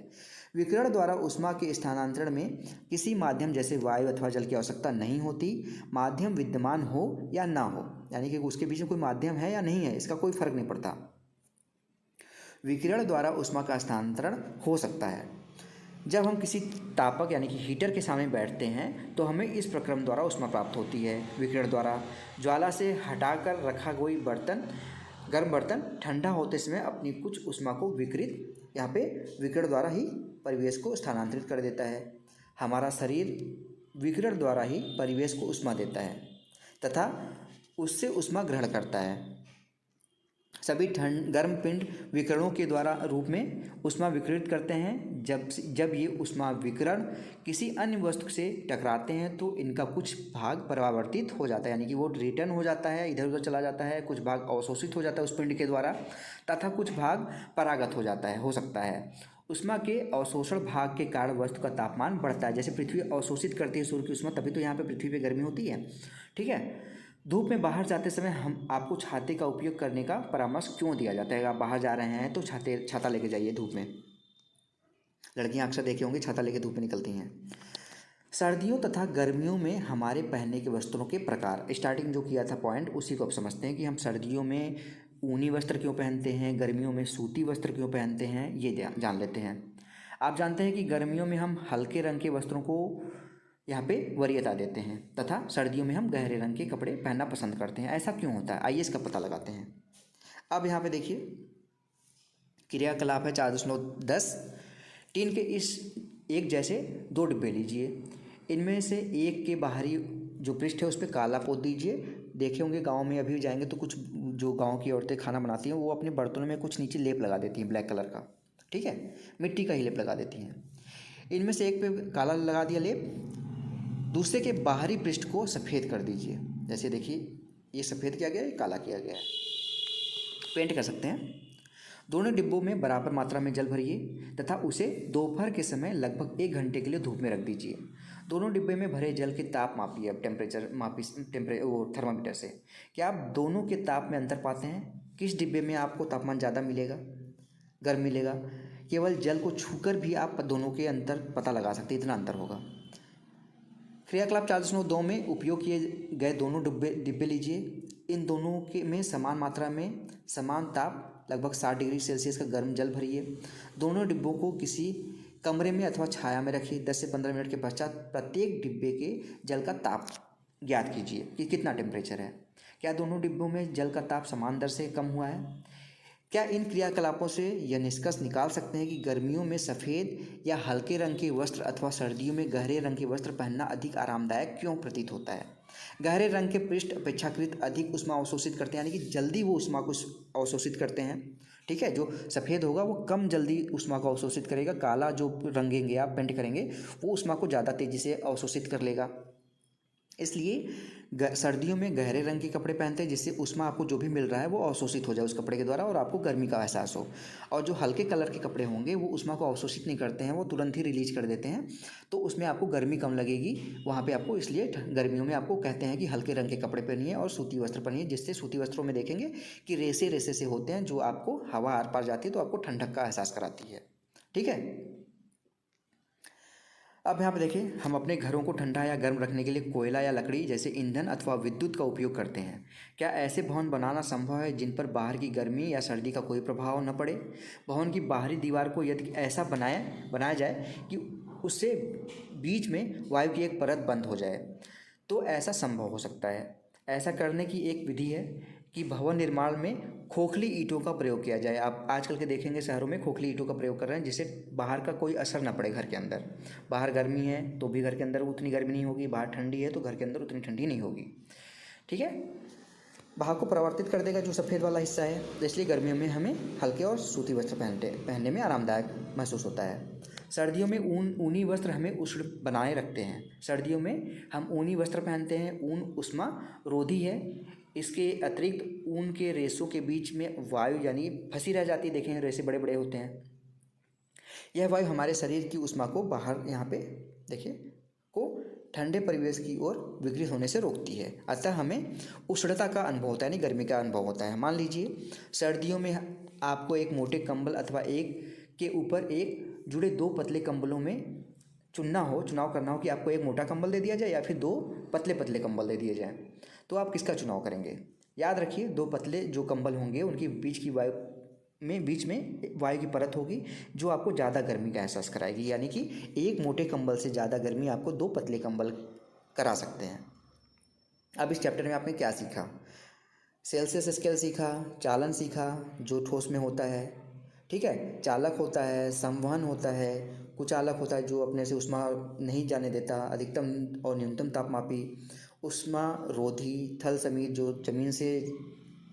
विकिरण द्वारा ऊष्मा के स्थानांतरण में किसी माध्यम जैसे वायु अथवा जल की आवश्यकता नहीं होती। माध्यम विद्यमान हो या ना हो, यानी कि उसके बीच में कोई माध्यम है या नहीं है, इसका कोई फर्क नहीं पड़ता, विकिरण द्वारा ऊष्मा का स्थानांतरण हो सकता है। जब हम किसी तापक यानी कि हीटर के सामने बैठते हैं तो हमें इस प्रक्रम द्वारा ऊष्मा प्राप्त होती है। विकिरण द्वारा ज्वाला से हटाकर रखा कोई बर्तन, गर्म बर्तन ठंडा होते समय अपनी कुछ ऊष्मा को विकिरित, यहाँ पे विकिरण द्वारा ही परिवेश को स्थानांतरित कर देता है। हमारा शरीर विकिरण द्वारा ही परिवेश को ऊष्मा देता है तथा उससे ऊष्मा ग्रहण करता है। सभी गर्म पिंड विकिरणों के द्वारा रूप में ऊष्मा विकिरित करते हैं। जब ये ऊष्मा विकिरण किसी अन्य वस्तु से टकराते हैं तो इनका कुछ भाग परावर्तित हो जाता है, यानी कि वो रिटर्न हो जाता है, इधर उधर चला जाता है, कुछ भाग अवशोषित हो जाता है उस पिंड के द्वारा तथा कुछ भाग परागत हो सकता है। ऊष्मा के अवशोषण भाग के कारण वस्तु का तापमान बढ़ता है। जैसे पृथ्वी अवशोषित करती है सूर्य की ऊष्मा, तभी तो यहाँ पे पृथ्वी पे गर्मी होती है। ठीक है, धूप में बाहर जाते समय हम आपको छाते का उपयोग करने का परामर्श क्यों दिया जाता है? आप बाहर जा रहे हैं तो छाता लेके जाइए धूप में। लड़कियां अक्सर देखे होंगे छाता लेके धूप में निकलती हैं। सर्दियों तथा गर्मियों में हमारे पहनने के वस्त्रों के प्रकार, स्टार्टिंग जो किया था पॉइंट उसी को अब समझते हैं कि हम सर्दियों में ऊनी वस्त्र क्यों पहनते हैं, गर्मियों में सूती वस्त्र क्यों पहनते हैं, ये जान लेते हैं। आप जानते हैं कि गर्मियों में हम हल्के रंग के वस्त्रों को यहाँ पे वरीयता देते हैं तथा सर्दियों में हम गहरे रंग के कपड़े पहनना पसंद करते हैं। ऐसा क्यों होता है, आइए इसका पता लगाते हैं। अब यहाँ पे देखिए क्रियाकलाप है 4.10। टीन के इस एक जैसे 2 डिब्बे लीजिए, इनमें से एक के बाहरी जो पृष्ठ है उस पर काला पोत दीजिए। देखे होंगे गाँव में अभी जाएंगे तो कुछ जो गाँव की औरतें खाना बनाती हैं वो अपने बर्तनों में कुछ नीचे लेप लगा देती हैं ब्लैक कलर का, ठीक है, मिट्टी का ही लेप लगा देती हैं। इनमें से एक पे काला लगा दिया लेप, दूसरे के बाहरी पृष्ठ को सफ़ेद कर दीजिए। जैसे देखिए ये सफ़ेद किया गया है, काला किया गया है, पेंट कर सकते हैं। दोनों डिब्बों में बराबर मात्रा में जल भरिए तथा उसे दोपहर के समय लगभग 1 घंटे के लिए धूप में रख दीजिए। दोनों डिब्बे में भरे जल के ताप मापिए। अब थर्मामीटर से क्या आप दोनों के ताप में अंतर पाते हैं? किस डिब्बे में आपको तापमान ज़्यादा मिलेगा, गर्म मिलेगा? केवल जल को छूकर भी आप दोनों के अंतर पता लगा सकते हैं, इतना अंतर होगा। क्रियाकलाप 4.2 में उपयोग किए गए दोनों डिब्बे लीजिए। इन दोनों के में समान मात्रा में समान ताप लगभग 60 डिग्री सेल्सियस का गर्म जल भरिए। दोनों डिब्बों को किसी कमरे में अथवा छाया में रखिए। 10 से 15 मिनट के पश्चात प्रत्येक डिब्बे के जल का ताप ज्ञात कीजिए कि कितना टेम्परेचर है। क्या दोनों डिब्बों में जल का ताप समान दर से कम हुआ है? क्या इन क्रियाकलापों से यह निष्कर्ष निकाल सकते हैं कि गर्मियों में सफ़ेद या हल्के रंग के वस्त्र अथवा सर्दियों में गहरे रंग के वस्त्र पहनना अधिक आरामदायक क्यों प्रतीत होता है? गहरे रंग के पृष्ठ अपेक्षाकृत अधिक ऊष्मा अवशोषित करते हैं, यानी कि जल्दी वो ऊष्मा को अवशोषित करते हैं। ठीक है, जो सफ़ेद होगा वो कम जल्दी ऊष्मा को अवशोषित करेगा, काला जो रंगेंगे आप पेंट करेंगे वो ऊष्मा को ज़्यादा तेज़ी से अवशोषित कर लेगा। इसलिए सर्दियों में गहरे रंग के कपड़े पहनते हैं जिससे ऊष्मा आपको जो भी मिल रहा है वो अवशोषित हो जाए उस कपड़े के द्वारा और आपको गर्मी का एहसास हो। और जो हल्के कलर के कपड़े होंगे वो ऊष्मा को अवशोषित नहीं करते हैं, वो तुरंत ही रिलीज कर देते हैं, तो उसमें आपको गर्मी कम लगेगी वहाँ पे आपको। इसलिए गर्मियों में आपको कहते हैं कि हल्के रंग के कपड़े पहनिए और सूती वस्त्र पहनिए, जिससे सूती वस्त्रों में देखेंगे कि रेसे रेसे से होते हैं जो आपको हवा आर पार जाती है तो आपको ठंडक का एहसास कराती है। ठीक है, अब यहाँ पे देखिए हम अपने घरों को ठंडा या गर्म रखने के लिए कोयला या लकड़ी जैसे ईंधन अथवा विद्युत का उपयोग करते हैं। क्या ऐसे भवन बनाना संभव है जिन पर बाहर की गर्मी या सर्दी का कोई प्रभाव न पड़े? भवन की बाहरी दीवार को यदि ऐसा बनाया जाए कि उससे बीच में वायु की एक परत बंद हो जाए तो ऐसा संभव हो सकता है। ऐसा करने की एक विधि है कि भवन निर्माण में खोखली ईंटों का प्रयोग किया जाए। आप आजकल के देखेंगे शहरों में खोखली ईंटों का प्रयोग कर रहे हैं जिससे बाहर का कोई असर ना पड़े घर के अंदर। बाहर गर्मी है तो भी घर के अंदर उतनी गर्मी नहीं होगी, बाहर ठंडी है तो घर के अंदर उतनी ठंडी नहीं होगी। ठीक है, बाहर को परावर्तित कर देगा जो सफ़ेद वाला हिस्सा है, तो इसलिए गर्मियों में हमें हल्के और सूती वस्त्र पहनने में आरामदायक महसूस होता है। सर्दियों में ऊनी वस्त्र हमें उष्ण बनाए रखते हैं। सर्दियों में हम ऊनी वस्त्र पहनते हैं। ऊन ऊष्मा रोधी है। इसके अतिरिक्त ऊन के रेशों के बीच में वायु यानी फंसी रह जाती है। देखें रेशे बड़े बड़े होते हैं। यह वायु हमारे शरीर की ऊष्मा को बाहर यहाँ पे देखिए को ठंडे परिवेश की ओर विकृत होने से रोकती है। अतः हमें उष्णता का अनुभव होता है, यानी गर्मी का अनुभव होता है। मान लीजिए सर्दियों में आपको एक मोटे कंबल अथवा एक के ऊपर एक जुड़े दो पतले कंबलों में चुनाव करना हो कि आपको एक मोटा कंबल दे दिया जाए या फिर दो पतले पतले कंबल दे दिए जाएँ, तो आप किसका चुनाव करेंगे? याद रखिए, दो पतले जो कंबल होंगे उनके बीच में वायु की परत होगी जो आपको ज़्यादा गर्मी का एहसास कराएगी, यानी कि एक मोटे कंबल से ज़्यादा गर्मी आपको दो पतले कंबल करा सकते हैं। अब इस चैप्टर में आपने क्या सीखा? सेल्सियस स्केल सीखा, चालन सीखा जो ठोस में होता है, ठीक है, चालक होता है, संवहन होता है, कुचालक होता है जो अपने से ऊष्मा नहीं जाने देता, अधिकतम और न्यूनतम तापमापी, ऊष्मा रोधी, थल समीर जो जमीन से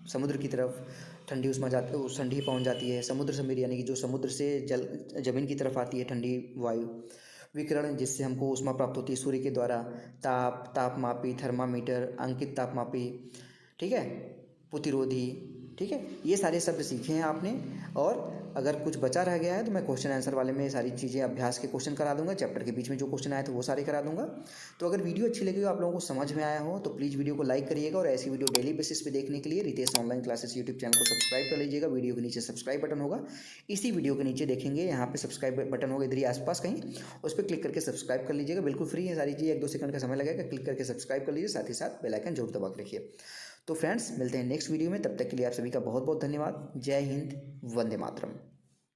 समुद्र की तरफ ठंडी ठंडी पहुंच जाती है, समुद्र समीर यानी कि जो समुद्र से जमीन की तरफ आती है ठंडी वायु, विकिरण जिससे हमको ऊष्मा प्राप्त होती है सूर्य के द्वारा, तापमापी, थर्मामीटर, अंकित तापमापी, ठीक है, प्रतिरोधी, ठीक है, ये सारे शब्द सीखे हैं आपने। और अगर कुछ बचा रह गया है तो मैं क्वेश्चन आंसर वाले में सारी चीज़ें अभ्यास के क्वेश्चन करा दूंगा, चैप्टर के बीच में जो क्वेश्चन आए थे वो सारे करा दूंगा। तो अगर वीडियो अच्छी लगी हो, आप लोगों को समझ में आया हो, तो प्लीज़ वीडियो को लाइक करिएगा और ऐसी वीडियो डेली बेसिस पे देखने के लिए Ritesh online classes YouTube channel को सब्सक्राइब कर लीजिएगा। वीडियो के नीचे सब्सक्राइब बटन होगा, इसी वीडियो के नीचे देखेंगे यहाँ पे सब्सक्राइब बटन होगा इधर ही आसपास कहीं, उस पर क्लिक करके सब्सक्राइब कर लीजिएगा। बिल्कुल फ्री है सारी चीज़ें, 1-2 सेकंड का समय लगेगा, क्लिक करके सब्सक्राइब कर लीजिए, साथ ही साथ बेल आइकन जरूर दबा के रखिए। तो फ्रेंड्स मिलते हैं नेक्स्ट वीडियो में, तब तक के लिए आप सभी का बहुत बहुत धन्यवाद। जय हिंद, वंदे मातरम।